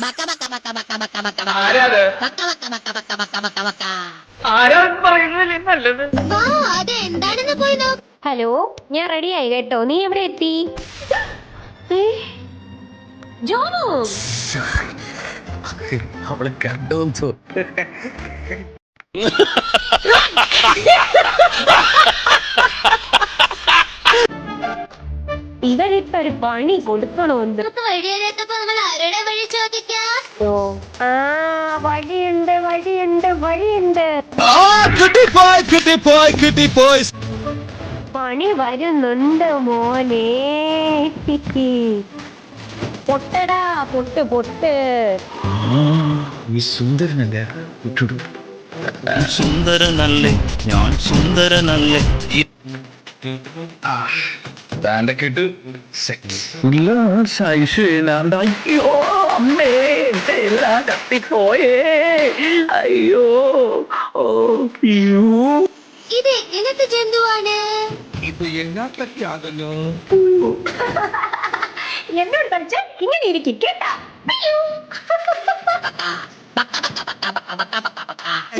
ബക്ക ബക്ക ബക്ക ബക്ക ബക്ക ബക്ക ബക്ക ആരാത്? ബക്ക ബക്ക ബക്ക ബക്ക ബക്ക ബക്ക ബക്ക. ആരാന്ന് പറയുന്നതല്ലേ നല്ലത്. വാ, അത് എന്താണെന്ന് പോയി നോക്ക്. ഹലോ, ഞാൻ റെഡിയായി കേട്ടോ. നീ എവിടെ എത്തി? ഏ? ജോണു, അവള് കണ്ടു ഇവരിട്ടൊരു പണി കൊടുക്കണോന്ന്. നമുക്ക് വഴിയറിയാത്തപ്പോ നമ്മൾ ആരുടെ വഴി ചോദിക്കാം? ഓ, ആ വഴിയുണ്ട് വഴിയുണ്ട് വഴിയുണ്ട്. പണി വരുന്നുണ്ട് മോനെ. പൊട്ടടാ പൊട്ട് പൊട്ട്. ഈ സുന്ദരനല്ലേ സുന്ദരനല്ലേ ഞാൻ സുന്ദരനല്ലേ പാൻ്റൊക്കെ ഇട്ട് അയ്യോ അമ്മേ എല്ലാം കത്തിപ്പോയേ. അയ്യോ ഓ യ്യോ. ഇത് എങ്ങനത്തെ ജന്തുവാണ്? ഇത് എങ്ങാത്തൊക്കെ ആകല്ലോ. എന്നോട് കളിച്ചാൽ ഇങ്ങനെ ഇരിക്കും കേട്ടാ.